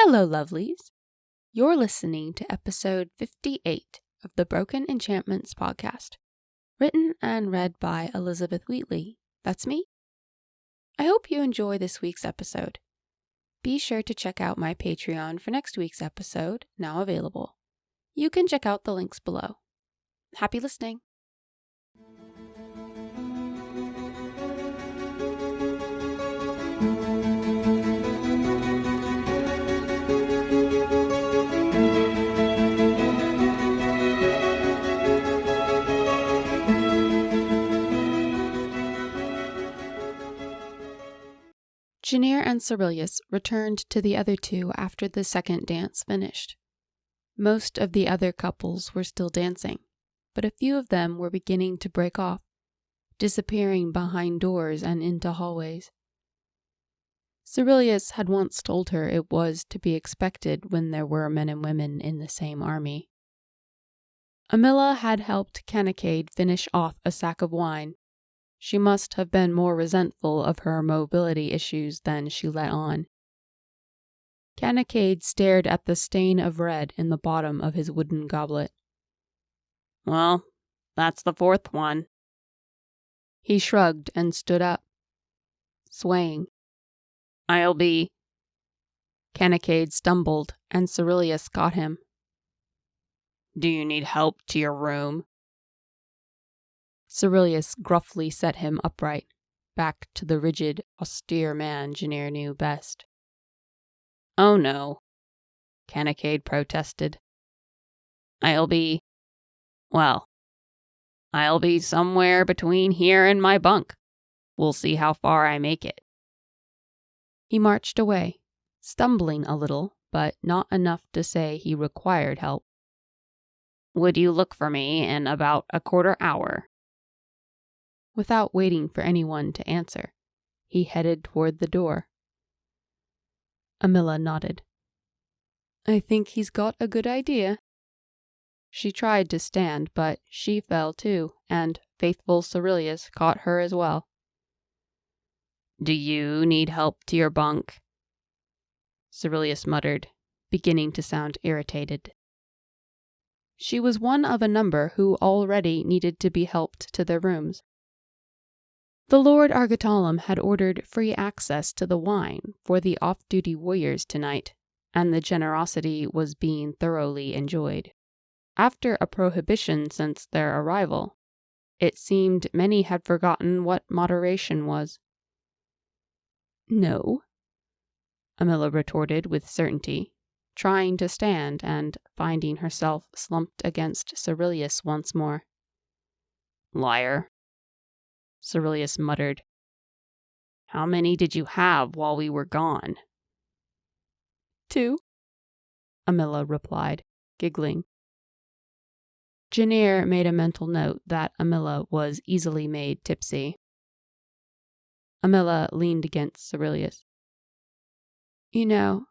Hello, lovelies. You're listening to episode 58 of the Broken Enchantments podcast, written and read by Elizabeth Wheatley. That's me. I hope you enjoy this week's episode. Be sure to check out my Patreon for next week's episode, now available. You can check out the links below. Happy listening. Janir and Cerilius returned to the other two after the second dance finished. Most of the other couples were still dancing, but a few of them were beginning to break off, disappearing behind doors and into hallways. Cerilius had once told her it was to be expected when there were men and women in the same army. Amila had helped Canacade finish off a sack of wine. She must have been more resentful of her mobility issues than she let on. Canacade stared at the stain of red in the bottom of his wooden goblet. Well, that's the fourth one. He shrugged and stood up, swaying. I'll be... Canacade stumbled, and Cerilius caught him. Do you need help to your room? Cerilius gruffly set him upright, back to the rigid, austere man Janir knew best. Oh no, Canacade protested. I'll be somewhere between here and my bunk. We'll see how far I make it. He marched away, stumbling a little, but not enough to say he required help. Would you look for me in about a quarter hour? Without waiting for anyone to answer, he headed toward the door. Amila nodded. I think he's got a good idea. She tried to stand, but she fell too, and faithful Cerilius caught her as well. Do you need help to your bunk? Cerilius muttered, beginning to sound irritated. She was one of a number who already needed to be helped to their rooms. The Lord Argetallams had ordered free access to the wine for the off-duty warriors tonight, and the generosity was being thoroughly enjoyed. After a prohibition since their arrival, it seemed many had forgotten what moderation was. No, Amila retorted with certainty, trying to stand and finding herself slumped against Cerilius once more. Liar, Cerilius muttered. How many did you have while we were gone? 2, Amila replied, giggling. Janir made a mental note that Amila was easily made tipsy. Amila leaned against Cerilius. You know,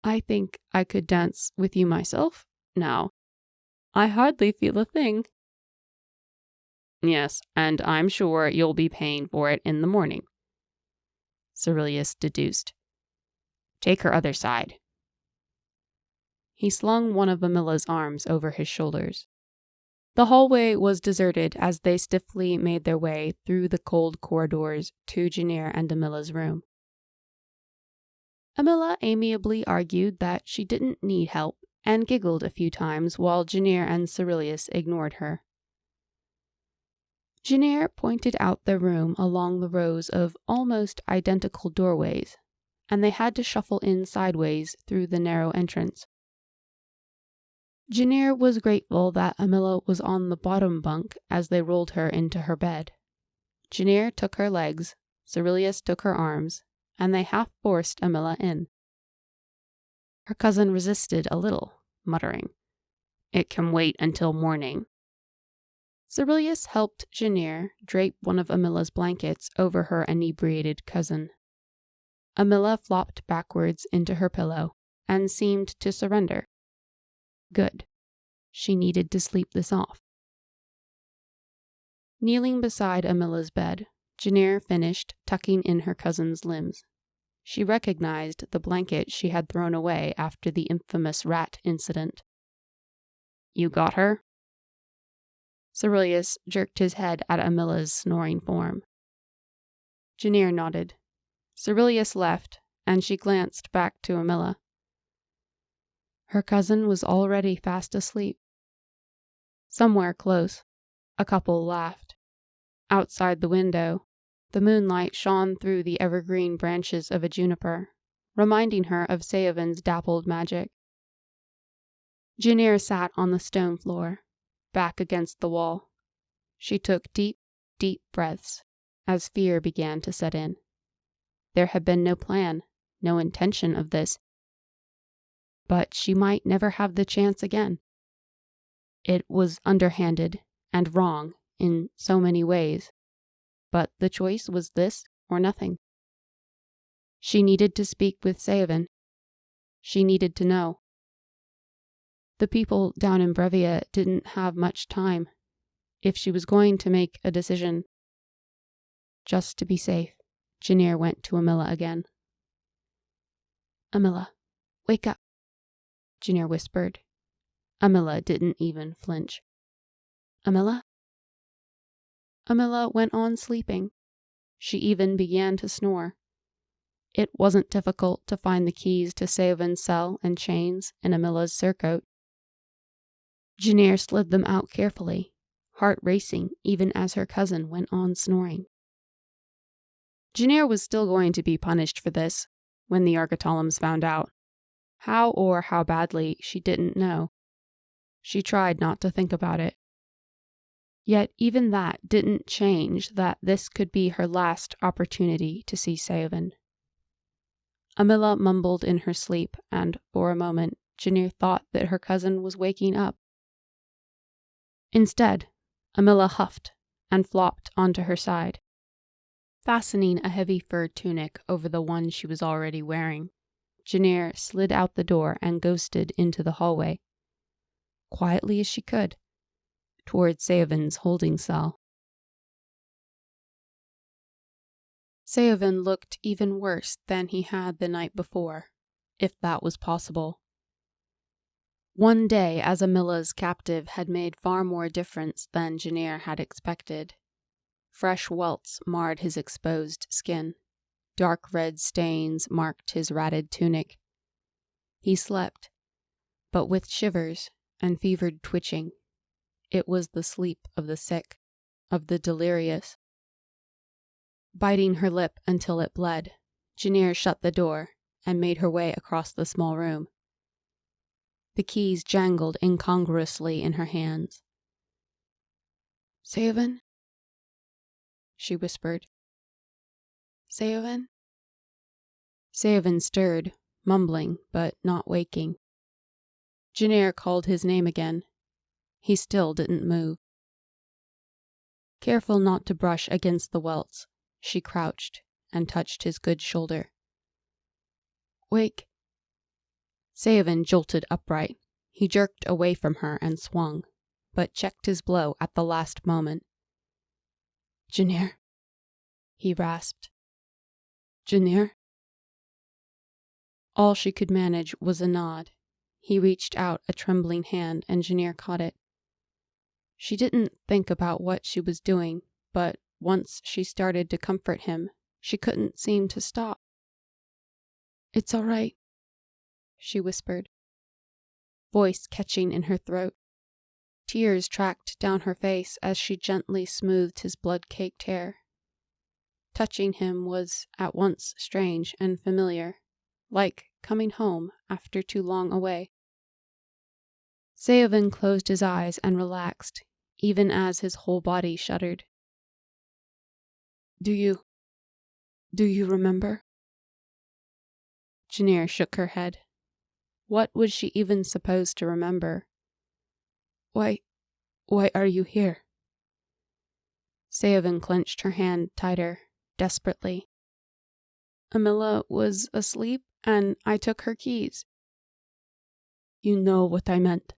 I think I could dance with you myself now. I hardly feel a thing. Yes, and I'm sure you'll be paying for it in the morning, Cerilius deduced. Take her other side. He slung one of Amila's arms over his shoulders. The hallway was deserted as they stiffly made their way through the cold corridors to Janir and Amila's room. Amila amiably argued that she didn't need help and giggled a few times while Janir and Cerilius ignored her. Janir pointed out their room along the rows of almost identical doorways, and they had to shuffle in sideways through the narrow entrance. Janir was grateful that Amila was on the bottom bunk as they rolled her into her bed. Janir took her legs, Cerilius took her arms, and they half-forced Amila in. Her cousin resisted a little, muttering, It can wait until morning. Cerilius helped Janir drape one of Amila's blankets over her inebriated cousin. Amila flopped backwards into her pillow and seemed to surrender. Good. She needed to sleep this off. Kneeling beside Amila's bed, Janir finished tucking in her cousin's limbs. She recognized the blanket she had thrown away after the infamous rat incident. You got her? Cerilius jerked his head at Amilla's snoring form. Janir nodded. Cerilius left, and she glanced back to Amilla. Her cousin was already fast asleep. Somewhere close, a couple laughed. Outside the window, the moonlight shone through the evergreen branches of a juniper, reminding her of Saoven's dappled magic. Janir sat on the stone floor, back against the wall. She took deep, deep breaths as fear began to set in. There had been no plan, no intention of this, but she might never have the chance again. It was underhanded and wrong in so many ways, but the choice was this or nothing. She needed to speak with Saoven. She needed to know. The people down in Brevia didn't have much time. If she was going to make a decision, just to be safe, Janir went to Amilla again. Amilla, wake up, Janir whispered. Amilla didn't even flinch. Amilla? Amilla went on sleeping. She even began to snore. It wasn't difficult to find the keys to Saoven's cell and chains in Amilla's surcoat. Janir slid them out carefully, heart racing even as her cousin went on snoring. Janir was still going to be punished for this when the Argetallams found out. How or how badly, she didn't know. She tried not to think about it. Yet even that didn't change that this could be her last opportunity to see Saoven. Amilla mumbled in her sleep, and for a moment Janir thought that her cousin was waking up. Instead, Amilla huffed and flopped onto her side, fastening a heavy fur tunic over the one she was already wearing. Janir slid out the door and ghosted into the hallway, quietly as she could, toward Saoven's holding cell. Saoven looked even worse than he had the night before, if that was possible. One day as Amilla's captive had made far more difference than Janir had expected. Fresh welts marred his exposed skin. Dark red stains marked his ratted tunic. He slept, but with shivers and fevered twitching. It was the sleep of the sick, of the delirious. Biting her lip until it bled, Janir shut the door and made her way across the small room. The keys jangled incongruously in her hands. Saoven? She whispered. Saoven? Saoven stirred, mumbling but not waking. Janir called his name again. He still didn't move. Careful not to brush against the welts, she crouched and touched his good shoulder. Wake. Saoven jolted upright. He jerked away from her and swung, but checked his blow at the last moment. Janir, he rasped. Janir? All she could manage was a nod. He reached out a trembling hand and Janir caught it. She didn't think about what she was doing, but once she started to comfort him, she couldn't seem to stop. It's all right, she whispered, voice catching in her throat. Tears tracked down her face as she gently smoothed his blood-caked hair. Touching him was at once strange and familiar, like coming home after too long away. Saoven closed his eyes and relaxed, even as his whole body shuddered. Do you remember? Janir shook her head. What was she even supposed to remember? Why are you here? Saoven clenched her hand tighter, desperately. Amilla was asleep, and I took her keys. You know what I meant.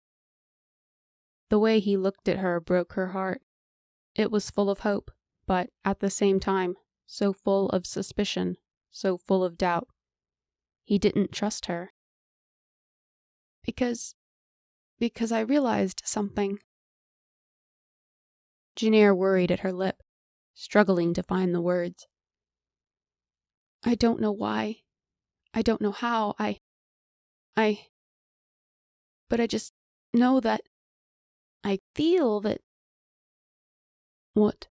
The way he looked at her broke her heart. It was full of hope, but at the same time, so full of suspicion, so full of doubt. He didn't trust her. Because I realized something. Janir worried at her lip, struggling to find the words. I don't know why. I don't know how. But I just know that I feel that... What?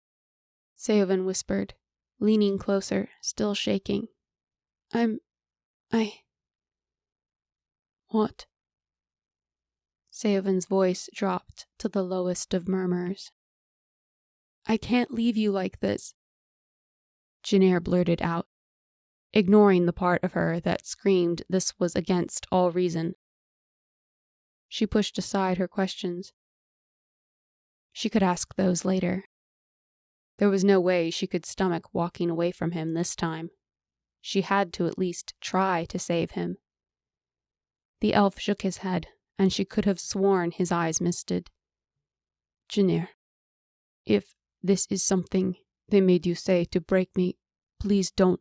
Saoven whispered, leaning closer, still shaking. What? Saoven's voice dropped to the lowest of murmurs. I can't leave you like this, Janir blurted out, ignoring the part of her that screamed this was against all reason. She pushed aside her questions. She could ask those later. There was no way she could stomach walking away from him this time. She had to at least try to save him. The elf shook his head, and she could have sworn his eyes misted. Janir, if this is something they made you say to break me, please don't.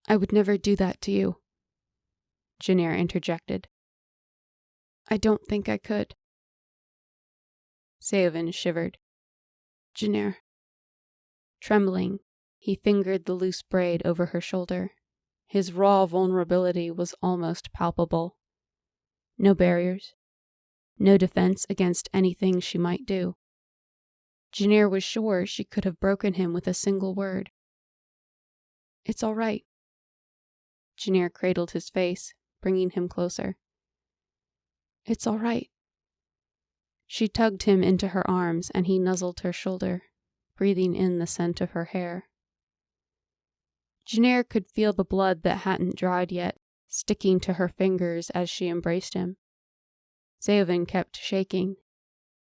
I would never do that to you. Janir interjected. I don't think I could. Saoven shivered. Janir. Trembling, he fingered the loose braid over her shoulder. His raw vulnerability was almost palpable. No barriers. No defense against anything she might do. Janir was sure she could have broken him with a single word. It's all right. Janir cradled his face, bringing him closer. It's all right. She tugged him into her arms, and he nuzzled her shoulder, breathing in the scent of her hair. Janir could feel the blood that hadn't dried yet, sticking to her fingers as she embraced him. Saoven kept shaking.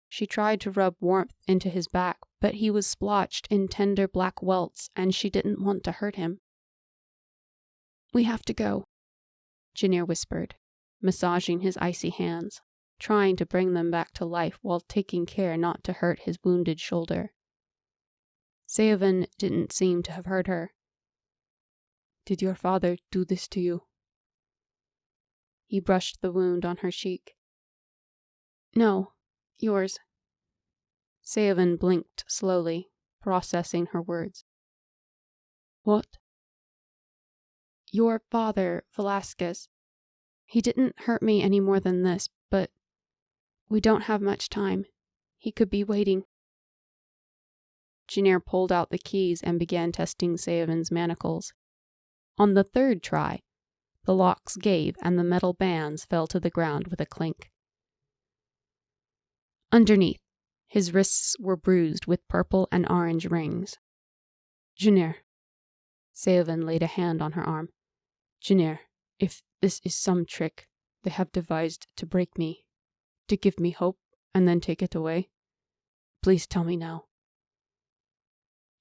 She tried to rub warmth into his back, but he was splotched in tender black welts, and she didn't want to hurt him. We have to go, Janir whispered, massaging his icy hands, trying to bring them back to life while taking care not to hurt his wounded shoulder. Saoven didn't seem to have heard her. Did your father do this to you? He brushed the wound on her cheek. No, yours. Saoven blinked slowly, processing her words. What? Your father, Velasquez. He didn't hurt me any more than this, but we don't have much time. He could be waiting. Janir pulled out the keys and began testing Saoven's manacles. On the third try, the locks gave and the metal bands fell to the ground with a clink. Underneath, his wrists were bruised with purple and orange rings. Janir. Saoven laid a hand on her arm. Janir, if this is some trick they have devised to break me, to give me hope and then take it away, please tell me now.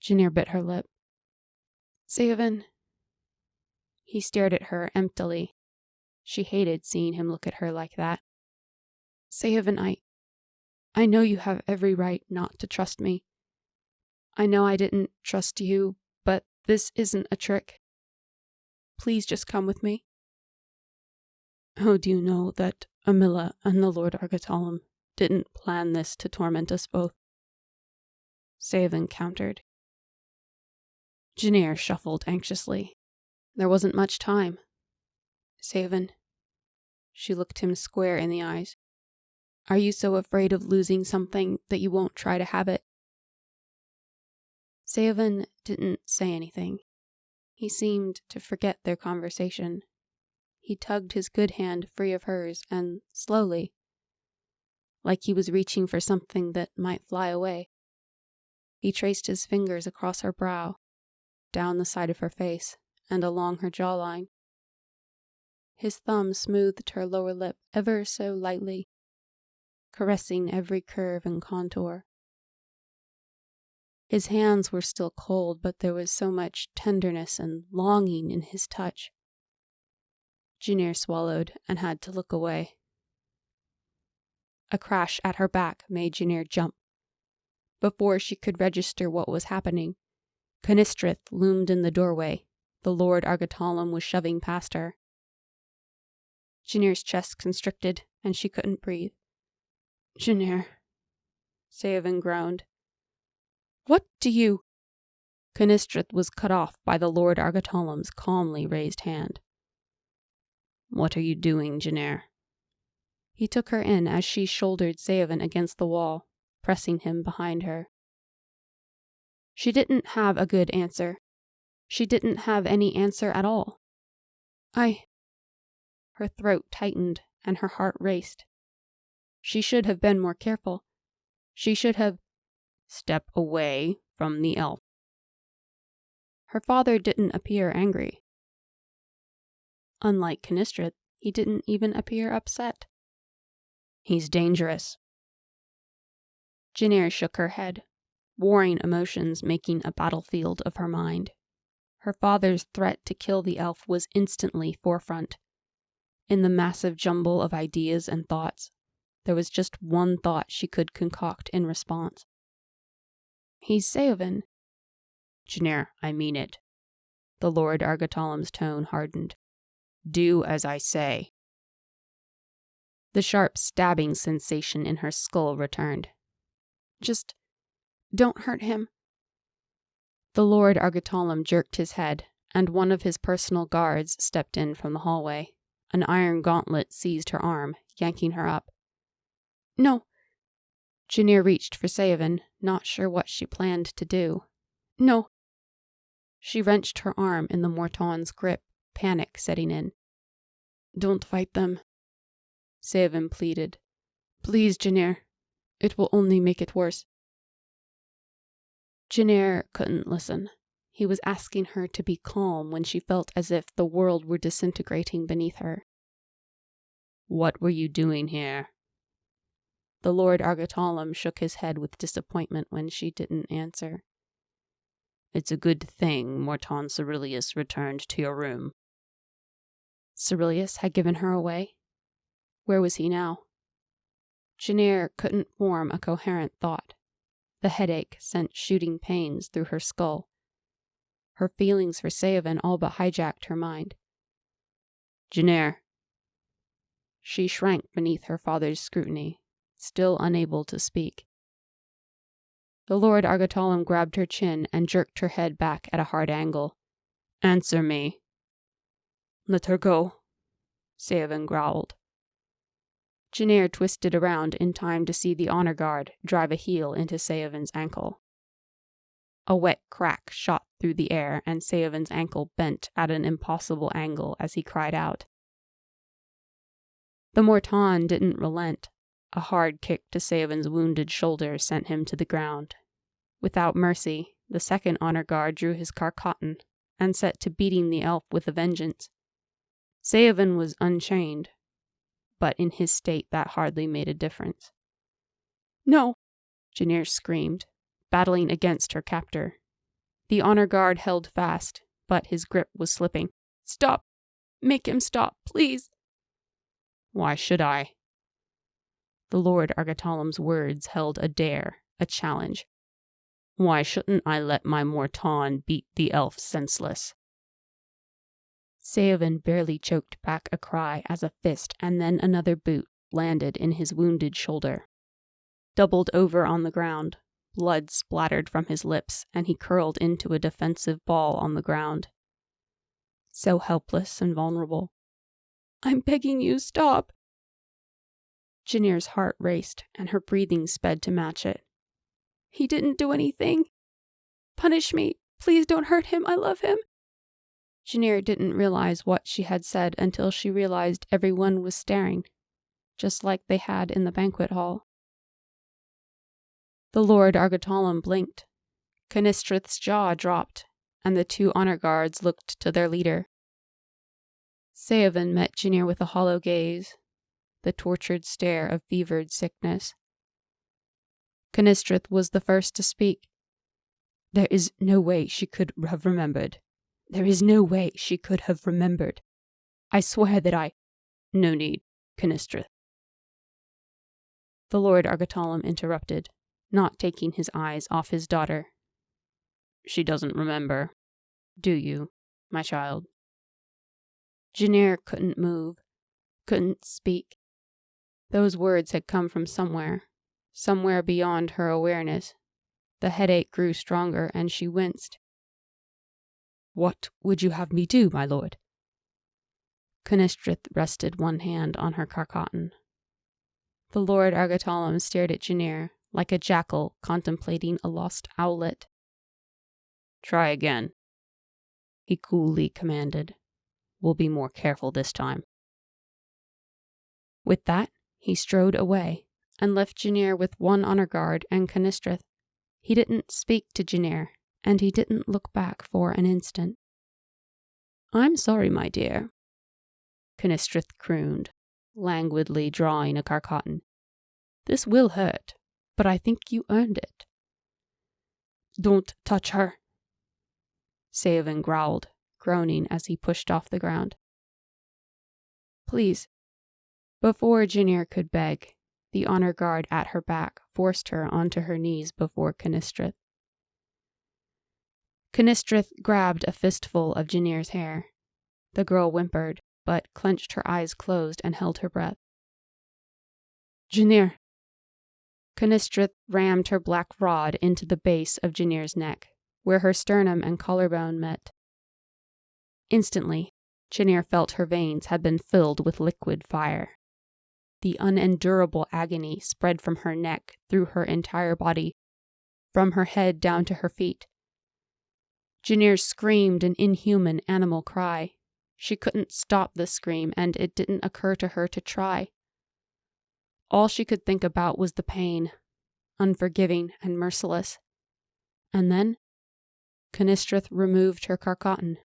Janir bit her lip. Saoven. He stared at her emptily. She hated seeing him look at her like that. Saoven, I know you have every right not to trust me. I know I didn't trust you, but this isn't a trick. Please just come with me. How do you know that Amila and the Lord Argetallams didn't plan this to torment us both? Saoven countered. Janir shuffled anxiously. There wasn't much time. Saoven. She looked him square in the eyes. Are you so afraid of losing something that you won't try to have it? Saoven didn't say anything. He seemed to forget their conversation. He tugged his good hand free of hers and, slowly, like he was reaching for something that might fly away, he traced his fingers across her brow, down the side of her face, and along her jawline. His thumb smoothed her lower lip ever so lightly, caressing every curve and contour. His hands were still cold, but there was so much tenderness and longing in his touch. Janir swallowed and had to look away. A crash at her back made Janir jump. Before she could register what was happening, Knistrith loomed in the doorway. The Lord Argetallams was shoving past her. Janir's chest constricted, and she couldn't breathe. Janir, Saoven groaned. What do you... Knistrith was cut off by the Lord Argetallams' calmly raised hand. What are you doing, Janir? He took her in as she shouldered Saoven against the wall, pressing him behind her. She didn't have a good answer. She didn't have any answer at all. Her throat tightened and her heart raced. She should have been more careful. She should have... Step away from the elf. Her father didn't appear angry. Unlike Knistrith, he didn't even appear upset. He's dangerous. Janir shook her head, warring emotions making a battlefield of her mind. Her father's threat to kill the elf was instantly forefront. In the massive jumble of ideas and thoughts, there was just one thought she could concoct in response. He's Saoven. Janir, I mean it. The Lord Argetallams' tone hardened. Do as I say. The sharp stabbing sensation in her skull returned. Just don't hurt him. The Lord Argetallam jerked his head, and one of his personal guards stepped in from the hallway. An iron gauntlet seized her arm, yanking her up. No. Janir reached for Saoven, not sure what she planned to do. No. She wrenched her arm in the Mortaun's grip, panic setting in. Don't fight them, Saoven pleaded. Please, Janir. It will only make it worse. Janir couldn't listen. He was asking her to be calm when she felt as if the world were disintegrating beneath her. What were you doing here? The Lord Argetallam shook his head with disappointment when she didn't answer. It's a good thing Mortaun Cerilius returned to your room. Cerilius had given her away? Where was he now? Janir couldn't form a coherent thought. The headache sent shooting pains through her skull. Her feelings for Saoven all but hijacked her mind. Janir. She shrank beneath her father's scrutiny, still unable to speak. The Lord Argetallam grabbed her chin and jerked her head back at a hard angle. Answer me. Let her go, Saoven growled. Janir twisted around in time to see the honor guard drive a heel into Saoven's ankle. A wet crack shot through the air, and Saoven's ankle bent at an impossible angle as he cried out. The Mortaun didn't relent. A hard kick to Saoven's wounded shoulder sent him to the ground. Without mercy, the second honor guard drew his carcotton and set to beating the elf with a vengeance. Saoven was unchained, but in his state that hardly made a difference. No, Janir screamed, battling against her captor. The honor guard held fast, but his grip was slipping. Stop! Make him stop, please! Why should I? The Lord Argetallam's words held a dare, a challenge. Why shouldn't I let my Mortaun beat the elf senseless? Saoven barely choked back a cry as a fist and then another boot landed in his wounded shoulder. Doubled over on the ground, blood splattered from his lips, and he curled into a defensive ball on the ground. So helpless and vulnerable. I'm begging you, stop! Janir's heart raced, and her breathing sped to match it. He didn't do anything. Punish me. Please don't hurt him. I love him. Janir didn't realize what she had said until she realized everyone was staring, just like they had in the banquet hall. The Lord Argetallam blinked. Knistrith's jaw dropped, and the two honor guards looked to their leader. Saoven met Janir with a hollow gaze, the tortured stare of fevered sickness. Knistrith was the first to speak. There is no way she could have remembered. There is no way she could have remembered. I swear that I... No need, Knistrith. The Lord Argetallam interrupted, not taking his eyes off his daughter. She doesn't remember. Do you, my child? Janir couldn't move, couldn't speak. Those words had come from somewhere beyond her awareness. The headache grew stronger, and she winced. "What would you have me do, my lord?" Knistrith rested one hand on her carcatan. The Lord Argetallams stared at Janir like a jackal contemplating a lost owlet. "Try again," he coolly commanded. "We'll be more careful this time." With that, he strode away and left Janir with one honor guard and Knistrith. He didn't speak to Janir, and he didn't look back for an instant. "I'm sorry, my dear," Knistrith crooned, languidly drawing a carcatan. "This will hurt, but I think you earned it." "Don't touch her," Saoven growled, groaning as he pushed off the ground. "Please." Before Janir could beg, the honor guard at her back forced her onto her knees before Knistrith. Knistrith grabbed a fistful of Janir's hair. The girl whimpered, but clenched her eyes closed and held her breath. "Janir!" Knistrith rammed her black rod into the base of Janir's neck, where her sternum and collarbone met. Instantly, Janir felt her veins had been filled with liquid fire. The unendurable agony spread from her neck through her entire body, from her head down to her feet. Janir screamed an inhuman animal cry. She couldn't stop the scream, and it didn't occur to her to try. All she could think about was the pain, unforgiving and merciless. And then, Knistrith removed her carcatan.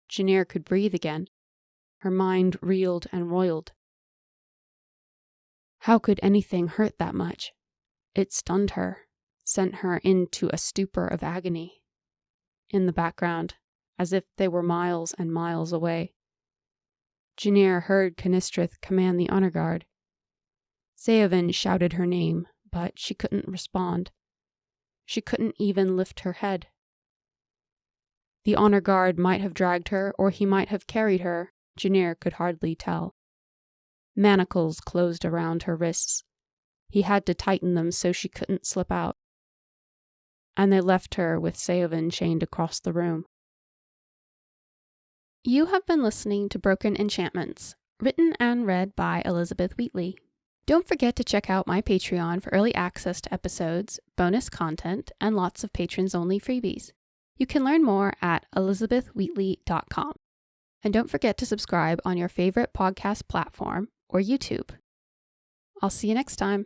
Janir could breathe again. Her mind reeled and roiled. How could anything hurt that much? It stunned her, sent her into a stupor of agony. In the background, as if they were miles and miles away, Janir heard Knistrith command the honor guard. Saoven shouted her name, but she couldn't respond. She couldn't even lift her head. The honor guard might have dragged her, or he might have carried her. Janir could hardly tell. Manacles closed around her wrists. He had to tighten them so she couldn't slip out. And they left her with Saoven chained across the room. You have been listening to Broken Enchantments, written and read by Elizabeth Wheatley. Don't forget to check out my Patreon for early access to episodes, bonus content, and lots of patrons-only freebies. You can learn more at elizabethwheatley.com. And don't forget to subscribe on your favorite podcast platform or YouTube. I'll see you next time.